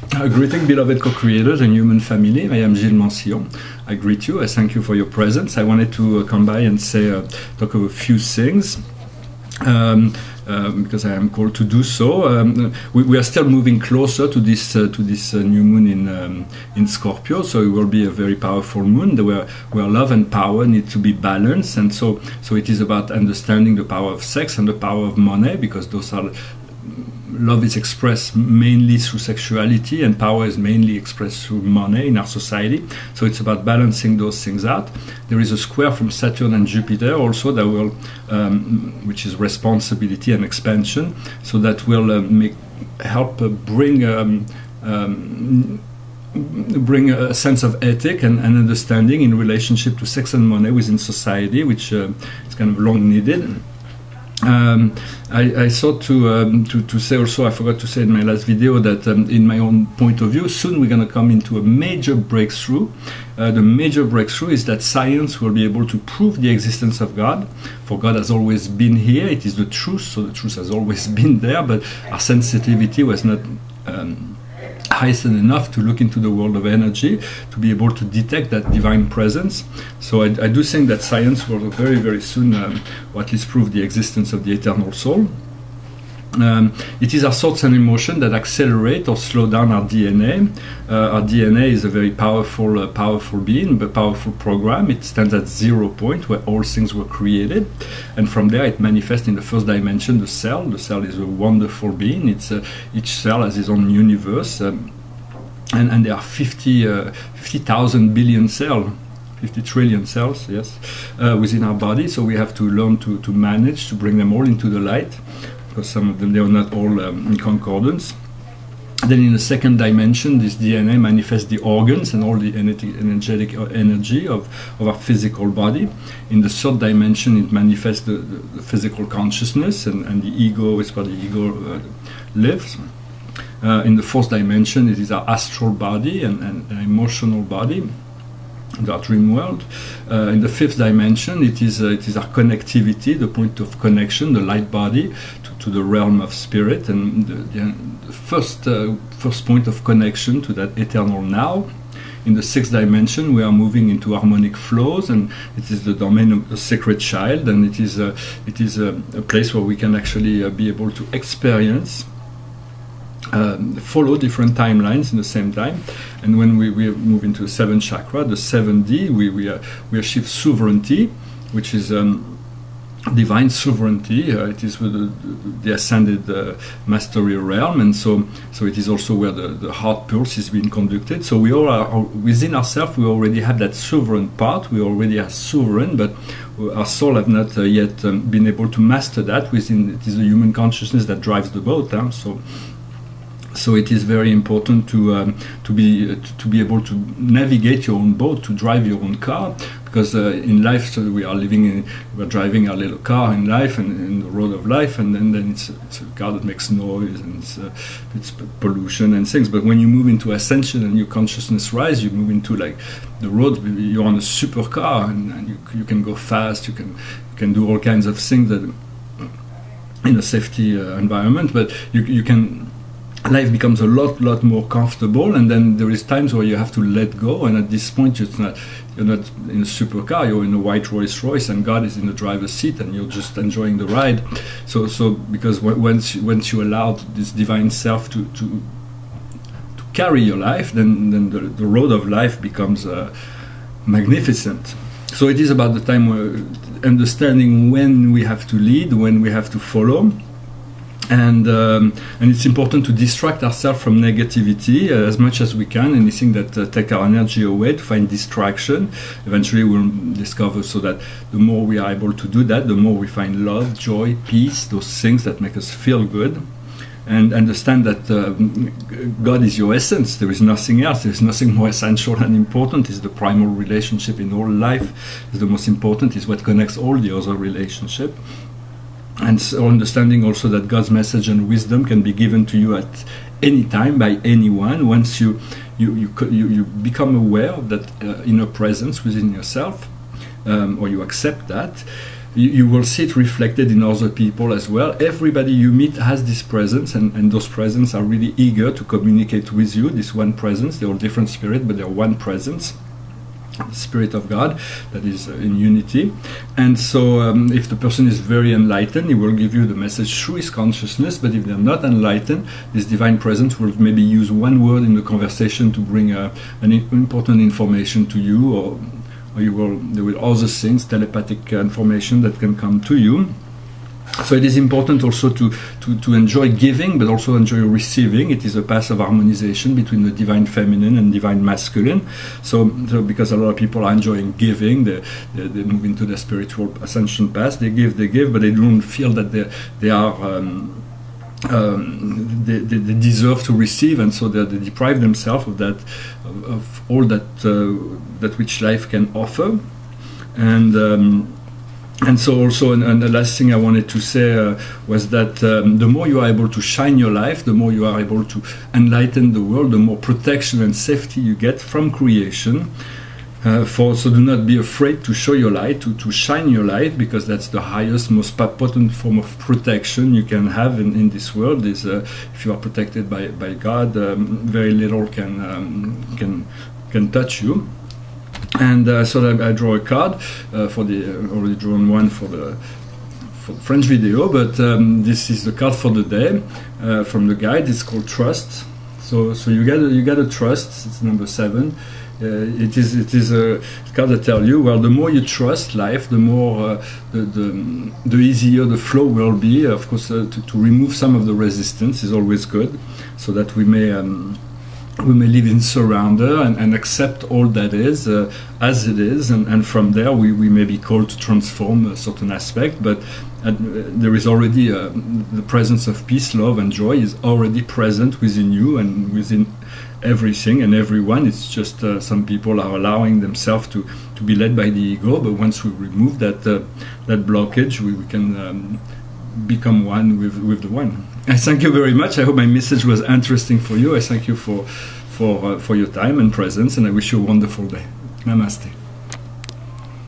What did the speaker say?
Greeting, beloved co-creators and human family. I am Gilles Mancillon. I greet you. I thank you for your presence. I wanted to come by and say, talk of a few things. Because I am called to do so. We are still moving closer to this new moon in Scorpio, so it will be a very powerful moon where love and power need to be balanced, and so it is about understanding the power of sex and the power of money, because those are love is expressed mainly through sexuality, and power is mainly expressed through money in our society. So it's about balancing those things out. There is a square from Saturn and Jupiter also that will, which is responsibility and expansion. So that will help bring a sense of ethic and understanding in relationship to sex and money within society, which is kind of long needed. I thought to say also, I forgot to say in my last video, that in my own point of view, soon we're going to come into a major breakthrough. The major breakthrough is that science will be able to prove the existence of God. For God has always been here. It is the truth, so the truth has always been there, but our sensitivity was not heightened enough to look into the world of energy to be able to detect that divine presence. So I do think that science will very, very soon, or at least prove the existence of the eternal soul. It is our thoughts and emotions that accelerate or slow down our DNA. Our DNA is a very powerful being, a powerful program. It stands at 0 point where all things were created, and from there it manifests in the first dimension, the cell. The cell is a wonderful being. Each cell has its own universe, and there are 50,000 billion cells. 50 trillion cells, yes, within our body. So we have to learn to manage to bring them all into the light, because some of them, they are not all in concordance. Then in the second dimension, this DNA manifests the organs and all the energetic energy of our physical body. In the third dimension, it manifests the physical consciousness, and the ego is where the ego lives. In the fourth dimension, it is our astral body and emotional body, our dream world. In the fifth dimension, it is our connectivity, the point of connection, the light body to the realm of spirit, and the first point of connection to that eternal now. In the sixth dimension, we are moving into harmonic flows, and it is the domain of the sacred child, and it is a place where we can actually be able to experience, follow different timelines in the same time. And when we move into the seventh chakra, the 7D, we achieve sovereignty, which is divine sovereignty. It is with the ascended mastery realm, and so it is also where the heart pulse is being conducted. So we all are within ourselves. We already have that sovereign part. We already are sovereign, but our soul have not yet been able to master that. Within it is the human consciousness that drives the boat. So it is very important to be able to navigate your own boat, to drive your own car, because in life, so we're driving our little car in life and in the road of life, and then it's a car that makes noise, and it's pollution and things. But when you move into ascension and your consciousness rise, you move into like the road. You're on a supercar, and you can go fast. You can do all kinds of things that in a safety environment, but you can. Life becomes a lot more comfortable, and then there is times where you have to let go, and at this point you're not in a supercar, you're in a white Rolls Royce, and God is in the driver's seat, and you're just enjoying the ride. So because once you allow this divine self to carry your life, then the road of life becomes magnificent. So it is about the time where understanding when we have to lead, when we have to follow. And it's important to distract ourselves from negativity as much as we can. Anything that take our energy away, to find distraction. Eventually we'll discover so that the more we are able to do that, the more we find love, joy, peace, those things that make us feel good. And understand that God is your essence. There is nothing else. There is nothing more essential and important. It's the primal relationship in all life. It's the most important. It's what connects all the other relationships. And so understanding also that God's message and wisdom can be given to you at any time by anyone. Once you become aware of that inner presence within yourself, or you accept that, you will see it reflected in other people as well. Everybody you meet has this presence, and those presence are really eager to communicate with you. This one presence, they're all different spirit, but they're one presence, the Spirit of God that is in unity. And so if the person is very enlightened, he will give you the message through his consciousness. But if they're not enlightened, this divine presence will maybe use one word in the conversation to bring an important information to you, or there will other things, telepathic information that can come to you. So it is important also to enjoy giving, but also enjoy receiving. It is a path of harmonization between the divine feminine and divine masculine. So because a lot of people are enjoying giving, they move into the spiritual ascension path. They give, but they don't feel that they are they deserve to receive, and so they deprive themselves of that, of all that which life can offer. And so also, and the last thing I wanted to say was that the more you are able to shine your life, the more you are able to enlighten the world, the more protection and safety you get from creation. So do not be afraid to show your light, to shine your light, because that's the highest, most potent form of protection you can have in this world. Is if you are protected by God, very little can touch you. And so I draw a card for the already drawn one for the French video, but this is the card for the day from the guide. It's called Trust. So you gotta trust. It's number 7. It is a card that tells you, well, the more you trust life, the more the easier the flow will be. Of course, to remove some of the resistance is always good, so that we may live in surrender and accept all that is as it is, and from there we may be called to transform a certain aspect, but there is already the presence of peace, love and joy is already present within you and within everything and everyone. It's just some people are allowing themselves to be led by the ego, but once we remove that blockage, we can become one with the one. I thank you very much. I hope my message was interesting for you. I thank you for your time and presence, and I wish you a wonderful day. Namaste.